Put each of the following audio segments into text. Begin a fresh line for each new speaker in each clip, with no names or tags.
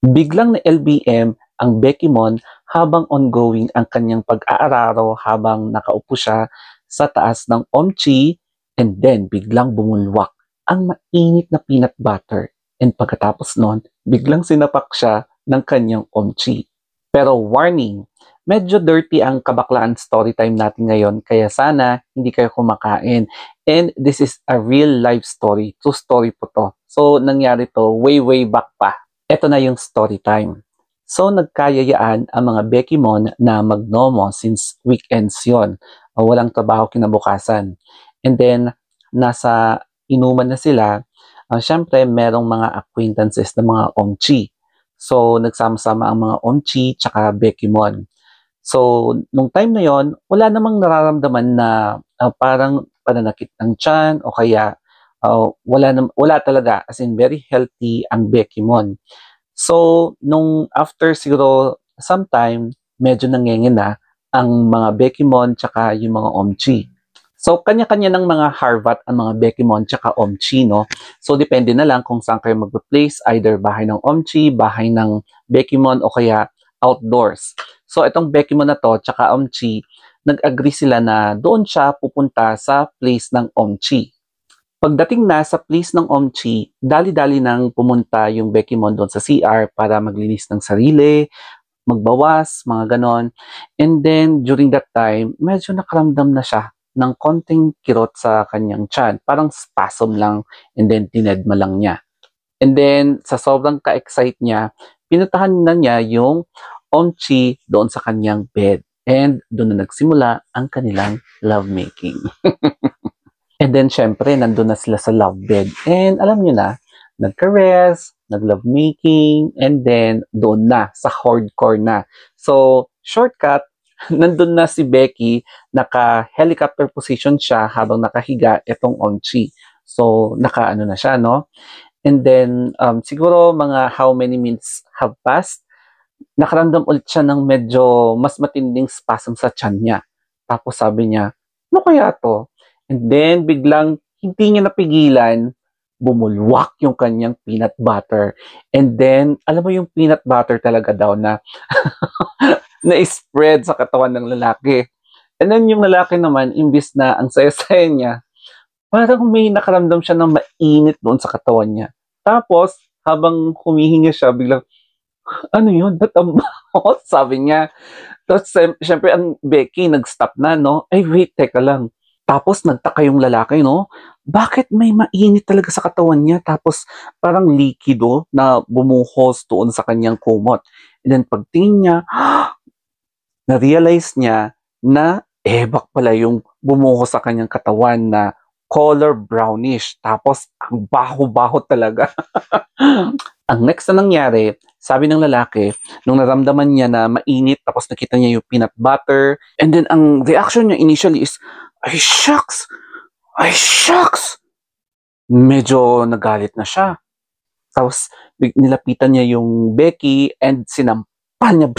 Biglang na-LBM ang Beckymon habang ongoing ang kanyang pag-aararo habang nakaupo siya sa taas ng Omchi, and then biglang bumulwak ang mainit na peanut butter, and pagkatapos nun, biglang sinapak siya ng kanyang Omchi. Pero warning, medyo dirty ang kabaklaan storytime natin ngayon, kaya sana hindi kayo kumakain. And this is a real life story. True story po to. So, nangyari to way back pa. Eto na yung story time. So, nagkayayaan ang mga Beckymon na magnomo since weekends yon. Walang trabaho kinabukasan. And then, nasa inuman na sila. Syempre, merong mga acquaintances ng mga Omchi. So, nagsama-sama ang mga Omchi tsaka Beckymon. So, nung time na yon, wala namang nararamdaman na parang pananakit ng tiyan o kaya wala talaga, as in very healthy ang Beckymon. So, nung after siguro sometime, medyo nangengena ang mga Beckymon tsaka yung mga Omchi. So, kanya-kanya ng mga harvat ang mga Beckymon tsaka Omchi, no? So, depende na lang kung saan kayo mag-place, either bahay ng Omchi, bahay ng Beckymon, o kaya outdoors. So, itong Beckymon na to, tsaka Omchi, nag-agree sila na doon siya pupunta sa place ng Omchi. Pagdating na sa place ng Omchi, dali-dali nang pumunta yung Beckymon doon sa CR para maglinis ng sarili, magbawas, mga ganon. And then, during that time, medyo nakaramdam na siya ng konting kirot sa kanyang tiyan. Parang spasm lang, and then tinedma lang niya. And then, sa sobrang ka-excite niya, pinuntahan na niya yung Omchi doon sa kanyang bed. And doon na nagsimula ang kanilang lovemaking. And then, syempre, nandun na sila sa love bed. And alam niyo na, nagka-rest, nag-lovemaking, and then doon na, sa hardcore na. So, shortcut, nandun na si Becky, naka-helicopter position siya habang nakahiga itong Omchi. So, naka-ano na siya, no? And then, siguro mga how many minutes have passed, nakaramdam ulit siya ng medyo mas matinding spasm sa tiyan niya. Tapos sabi niya, ano kaya to? And then, biglang hindi niya napigilan, bumulwak yung kanyang peanut butter. And then, alam mo yung peanut butter talaga daw na na-spread sa katawan ng lalaki. And then yung lalaki naman, imbis na ang saya-saya niya, parang may nakaramdam siya ng mainit doon sa katawan niya. Tapos, habang humihinga siya, biglang, ano yun? Natambakot, sabi niya. Tapos, syempre, ang Becky, nag-stop na, no? Ay, wait, teka lang. Tapos, nagtaka yung lalaki, no? Bakit may mainit talaga sa katawan niya? Tapos, parang likido na bumuhos doon sa kanyang kumot. And then, pagtingin niya, na-realize niya na ebak pala yung bumuhos sa kanyang katawan na color brownish. Tapos, ang baho-baho talaga. Ang next na nangyari, sabi ng lalaki, nung naramdaman niya na mainit, tapos nakita niya yung peanut butter, and then ang reaction niya initially is, ay shucks! Ay shucks! Medyo nagalit na siya. Tapos nilapitan niya yung Becky and sinampal niya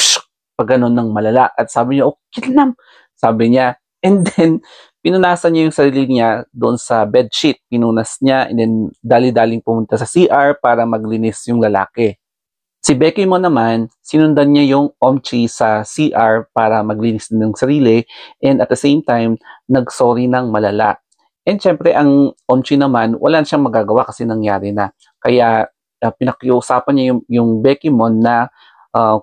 pag ganun ng malala. At sabi niya, okay lang. Sabi niya, and then pinunasan niya yung sarili niya doon sa bedsheet. Pinunas niya, and then dali-daling pumunta sa CR para maglinis yung lalaki. Si Becky mo naman, sinundan niya yung Omchi sa CR para maglinis ng sarili, and at the same time, nag-sorry ng malala. And syempre, ang Omchi naman, wala siyang magagawa kasi nangyari na. Kaya pinakiusapan niya yung Becky mo na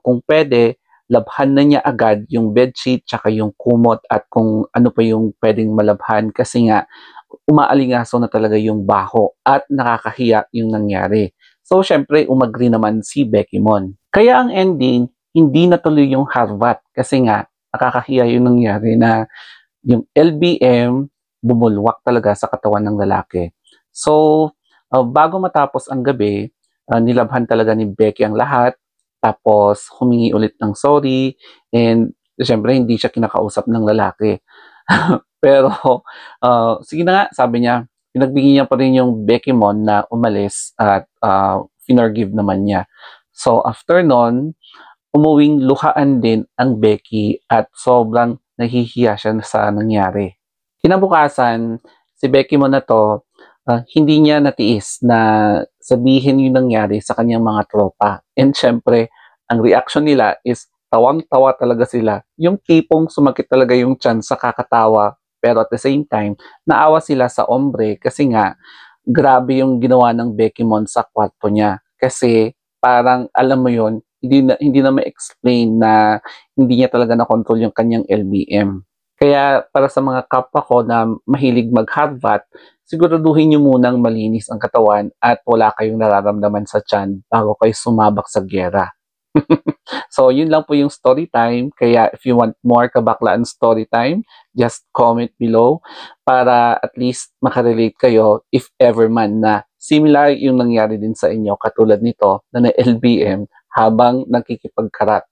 kung pwede, labhan na niya agad yung bedsheet tsaka yung kumot at kung ano pa yung pwedeng malabhan kasi nga umaalingaso na talaga yung baho at nakakahiya yung nangyari. So, syempre, umagri naman si Beckymon. Kaya ang ending, hindi natuloy yung harvat kasi nga nakakahiya yung nangyari na yung LBM bumulwak talaga sa katawan ng lalaki. So, bago matapos ang gabi, nilabhan talaga ni Becky ang lahat. Tapos, humingi ulit ng sorry. And, syempre, hindi siya kinakausap ng lalaki. Pero, sige na nga, sabi niya, pinagbigyan niya pa rin yung Beckymon na umalis at finorgive naman niya. So, after nun, umuwing luhaan din ang Becky at sobrang nahihiya siya sa nangyari. Kinabukasan, si Beckymon na to, Hindi niya natiis na sabihin yung nangyari sa kanyang mga tropa. And syempre, ang reaction nila is tawang-tawa talaga sila. Yung tipong sumakit talaga yung tiyan sa kakatawa, pero at the same time, naawa sila sa ombre kasi nga, grabe yung ginawa ng Becky Mon sa kwarto niya. Kasi parang, alam mo yon, hindi na ma-explain na hindi niya talaga na-control yung kanyang LBM. Kaya para sa mga kapwa ko na mahilig mag-hot siguraduhin niyo munang malinis ang katawan at wala kayong nararamdaman sa tiyan bago kayo sumabak sa giyera. So, yun lang po yung story time. Kaya if you want more kabaklaan story time, just comment below para at least makarelate kayo if ever man na similar yung nangyari din sa inyo katulad nito na na LBM habang nagkikipagkarat.